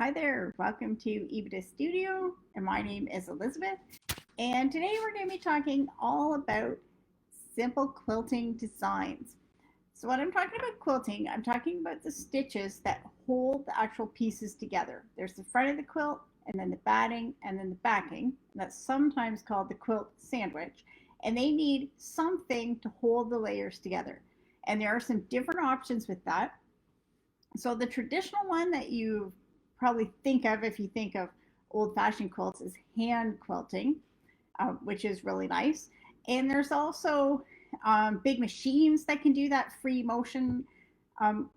Hi there, welcome to Ebita Studio, and my name is Elizabeth. And today we're going to be talking all about simple quilting designs. So, when I'm talking about quilting, I'm talking about the stitches that hold the actual pieces together. There's the front of the quilt, and then the batting, and then the backing. And that's sometimes called the quilt sandwich. And they need something to hold the layers together. And there are some different options with that. So the traditional one that you probably think of if you think of old-fashioned quilts is hand quilting, which is really nice. And there's also big machines that can do that free motion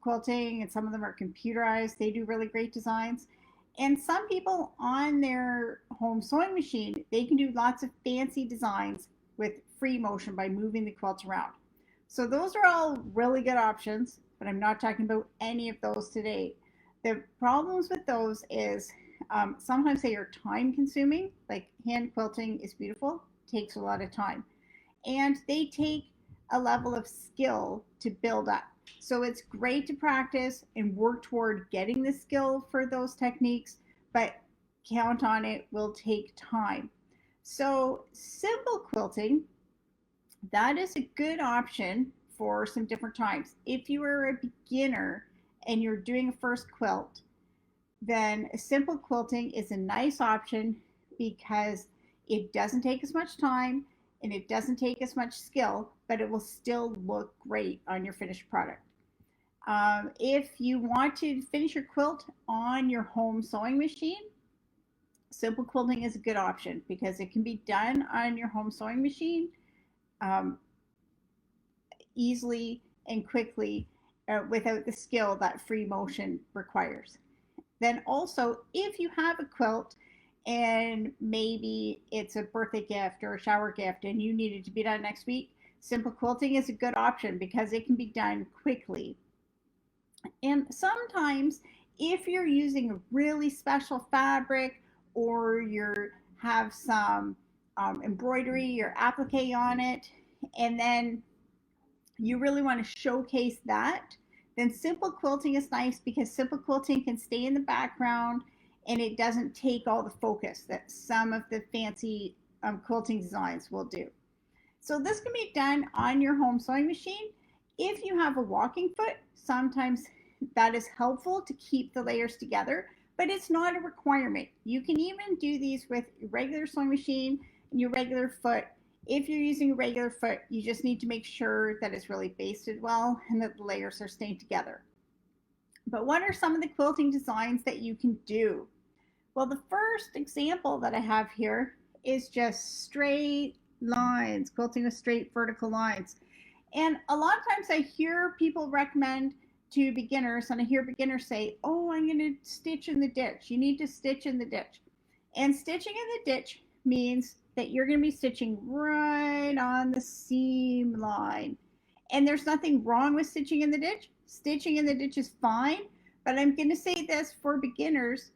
quilting, and some of them are computerized. They do really great designs. And some people on their home sewing machine, they can do lots of fancy designs with free motion by moving the quilt around. So those are all really good options, but I'm not talking about any of those today. The problems with those is sometimes they are time consuming, like hand quilting is beautiful, takes a lot of time. And they take a level of skill to build up. So it's great to practice and work toward getting the skill for those techniques, but count on it will take time. So simple quilting, that is a good option for some different times. If you are a beginner and you're doing a first quilt, then simple quilting is a nice option because it doesn't take as much time and it doesn't take as much skill, but it will still look great on your finished product. If you want to finish your quilt on your home sewing machine, simple quilting is a good option because it can be done on your home sewing machine um, easily and quickly without the skill that free motion requires. Then also, if you have a quilt and maybe it's a birthday gift or a shower gift and you need it to be done next week, simple quilting is a good option because it can be done quickly. And sometimes if you're using a really special fabric or you have some embroidery or applique on it, and then you really want to showcase that, then simple quilting is nice because simple quilting can stay in the background and it doesn't take all the focus that some of the fancy quilting designs will do. So this can be done on your home sewing machine. If you have a walking foot, sometimes that is helpful to keep the layers together, but it's not a requirement. You can even do these with a regular sewing machine and your regular foot. If you're using a regular foot, you just need to make sure that it's really basted well and that the layers are staying together. But what are some of the quilting designs that you can do? Well, the first example that I have here is just straight lines, quilting with straight vertical lines. And a lot of times I hear people recommend to beginners, and I hear beginners say, oh, I'm going to stitch in the ditch. You need to stitch in the ditch. And stitching in the ditch means that you're going to be stitching right on the seam line. And there's nothing wrong with stitching in the ditch. Stitching in the ditch is fine, but I'm going to say this for beginners,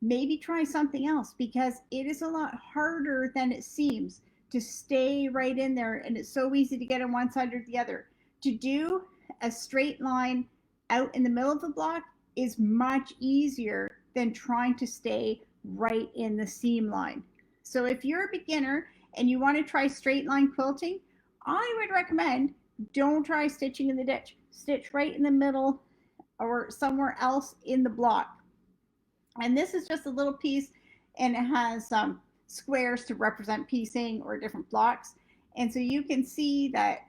maybe try something else because it is a lot harder than it seems to stay right in there, and it's so easy to get on one side or the other. To do a straight line out in the middle of the block is much easier than trying to stay right in the seam line. So if you're a beginner and you want to try straight line quilting, I would recommend don't try stitching in the ditch. Stitch right in the middle or somewhere else in the block. And this is just a little piece, and it has squares to represent piecing or different blocks. And so you can see that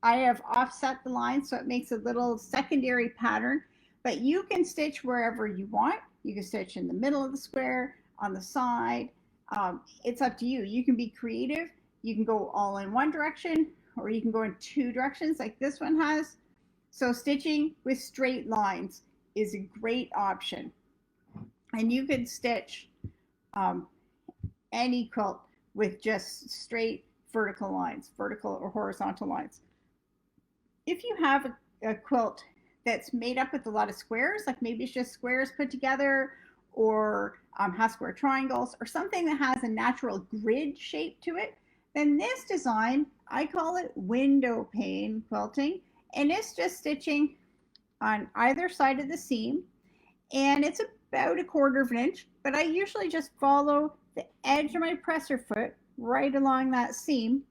I have offset the line so it makes a little secondary pattern, but you can stitch wherever you want. You can stitch in the middle of the square, on the side. It's up to you. You can be creative. You can go all in one direction or you can go in two directions like this one has. So stitching with straight lines is a great option. And you can stitch any quilt with just straight vertical lines, vertical or horizontal lines. If you have a quilt that's made up with a lot of squares, like maybe it's just squares put together, or has square triangles, or something that has a natural grid shape to it, then this design, I call it window pane quilting, and it's just stitching on either side of the seam. and it's about 1/4 of an inch, but I usually just follow the edge of my presser foot right along that seam,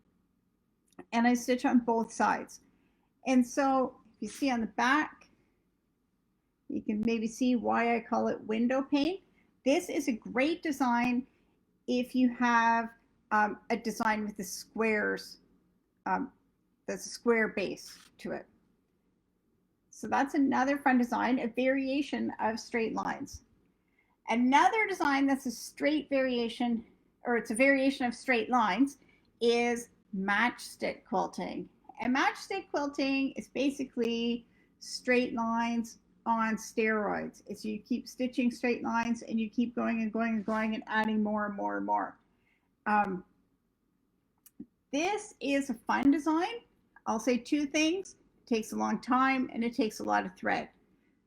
and I stitch on both sides. And so if you see on the back, you can maybe see why I call it window pane. This is a great design if you have a design with the squares, that's a square base to it. So that's another fun design, a variation of straight lines. Another design that's a straight variation, or it's a variation of straight lines, is matchstick quilting. And matchstick quilting is basically straight lines on steroids. It's you keep stitching straight lines and you keep going and going and going and adding more and more and more. This is a fun design. I'll say two things. It takes a long time and it takes a lot of thread.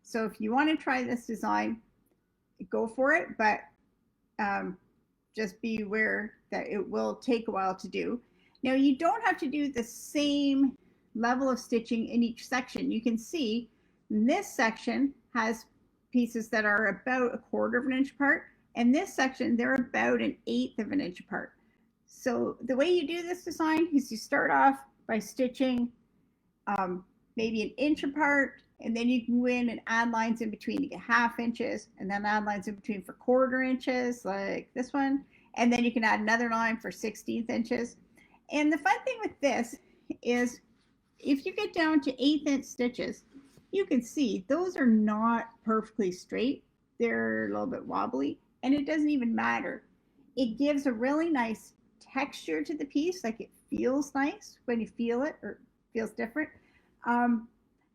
So if you want to try this design, go for it, but just be aware that it will take a while to do. Now you don't have to do the same level of stitching in each section. You can see this section has pieces that are about 1/4 of an inch apart, and this section they're about 1/8 of an inch apart. So the way you do this design is you start off by stitching maybe 1 inch apart, and then you can go in and add lines in between to get 1/2 inches, and then add lines in between for 1/4 inches like this one, and then you can add another line for 1/16 inches. And the fun thing with this is if you get down to 1/8 inch stitches, you can see those are not perfectly straight. They're a little bit wobbly, and it doesn't even matter. It gives a really nice texture to the piece, like it feels nice when you feel it, or feels different.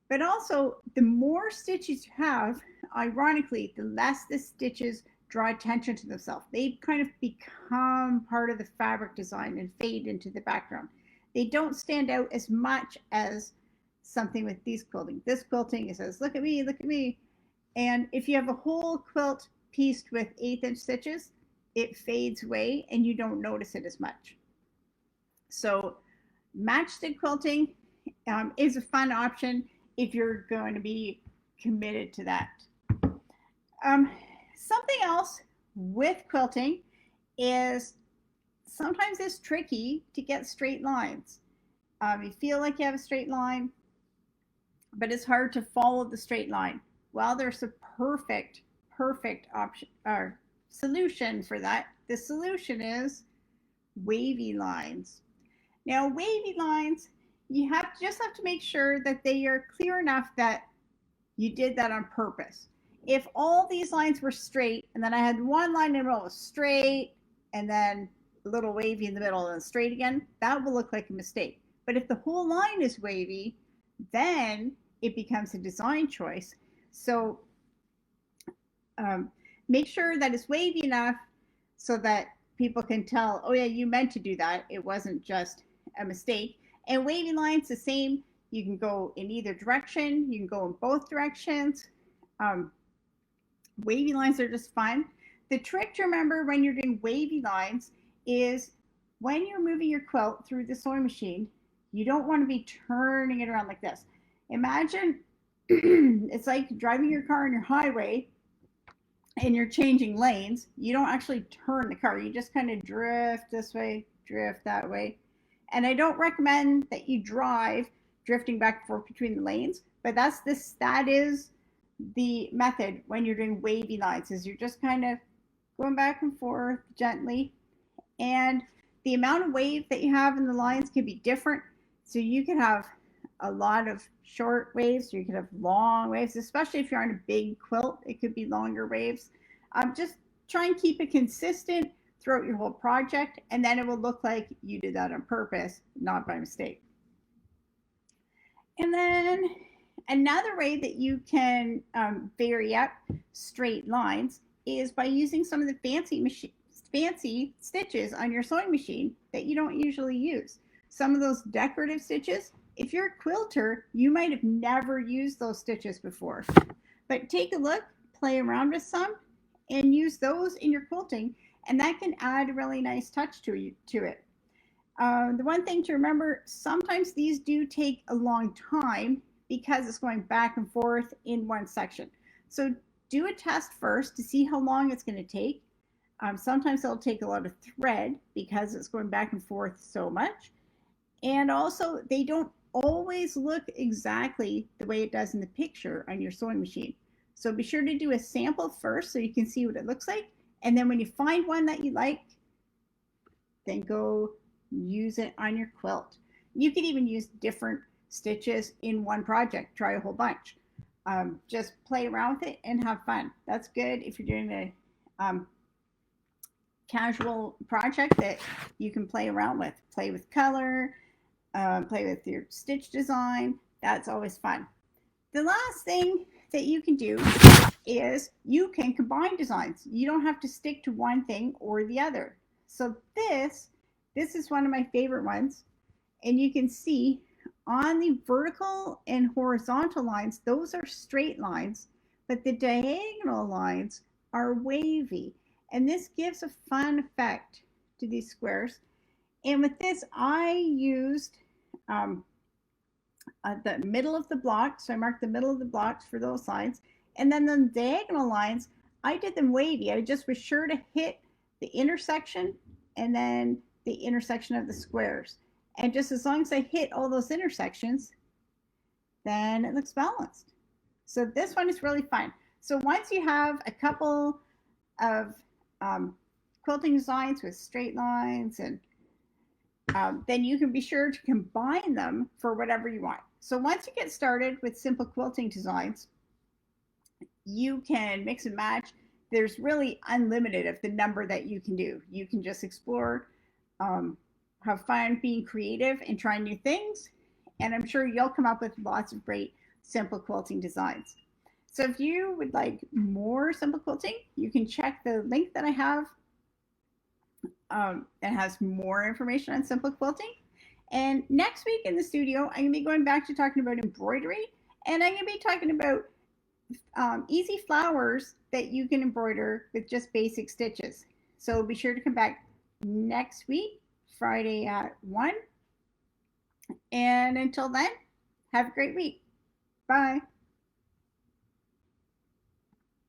But also, the more stitches you have, ironically, the less the stitches draw attention to themselves. They kind of become part of the fabric design and fade into the background. They don't stand out as much as something with these quilting. This quilting, it says, look at me, look at me. And if you have a whole quilt pieced with 1/8 inch stitches, it fades away and you don't notice it as much. So matchstick quilting is a fun option if you're going to be committed to that. Something else with quilting is sometimes it's tricky to get straight lines. You feel like you have a straight line, but it's hard to follow the straight line. Well, there's a perfect option or solution for that. The solution is wavy lines. Now, wavy lines, you just have to make sure that they are clear enough that you did that on purpose. If all these lines were straight and then I had one line in the middle was straight and then a little wavy in the middle and straight again, that will look like a mistake. But if the whole line is wavy, then it becomes a design choice. So make sure that it's wavy enough so that people can tell, oh yeah, you meant to do that. It wasn't just a mistake. And wavy lines, the same. You can go in either direction. You can go in both directions. Wavy lines are just fun. The trick to remember when you're doing wavy lines is when you're moving your quilt through the sewing machine, you don't want to be turning it around like this. Imagine it's like driving your car on your highway and you're changing lanes. You don't actually turn the car. You just kind of drift this way, drift that way. And I don't recommend that you drive drifting back and forth between the lanes, but that is the method when you're doing wavy lines, is you're just kind of going back and forth gently. And the amount of wave that you have in the lines can be different. So you can have a lot of short waves, or you can have long waves, especially if you're on a big quilt, it could be longer waves. Just try and keep it consistent throughout your whole project, and then it will look like you did that on purpose, not by mistake. And then another way that you can vary up straight lines is by using some of the fancy stitches on your sewing machine that you don't usually use. Some of those decorative stitches, if you're a quilter, you might have never used those stitches before. But take a look, play around with some, and use those in your quilting, and that can add a really nice touch to it. The one thing to remember, sometimes these do take a long time because it's going back and forth in one section. So do a test first to see how long it's going to take. Sometimes it'll take a lot of thread because it's going back and forth so much. And also, they don't always look exactly the way it does in the picture on your sewing machine. So be sure to do a sample first so you can see what it looks like. And then when you find one that you like, then go use it on your quilt. You can even use different stitches in one project. Try a whole bunch. Just play around with it and have fun. That's good if you're doing a casual project that you can play around with. Play with color, play with your stitch design. That's always fun. The last thing that you can do is you can combine designs. You don't have to stick to one thing or the other. So this is one of my favorite ones. And you can see on the vertical and horizontal lines, those are straight lines, but the diagonal lines are wavy. And this gives a fun effect to these squares. And with this, I used the middle of the block. So I marked the middle of the blocks for those lines. And then the diagonal lines, I did them wavy. I just was sure to hit the intersection and then the intersection of the squares. And just as long as I hit all those intersections, then it looks balanced. So this one is really fun. So once you have a couple of quilting designs with straight lines, and then you can be sure to combine them for whatever you want. So once you get started with simple quilting designs, you can mix and match. There's really unlimited of the number that you can do. You can just explore, have fun being creative and trying new things. And I'm sure you'll come up with lots of great simple quilting designs. So if you would like more simple quilting, you can check the link that I have that has more information on simple quilting. And next week in the studio, I'm going to be going back to talking about embroidery, and I'm going to be talking about easy flowers that you can embroider with just basic stitches. So be sure to come back next week, Friday at 1. And until then, have a great week. Bye.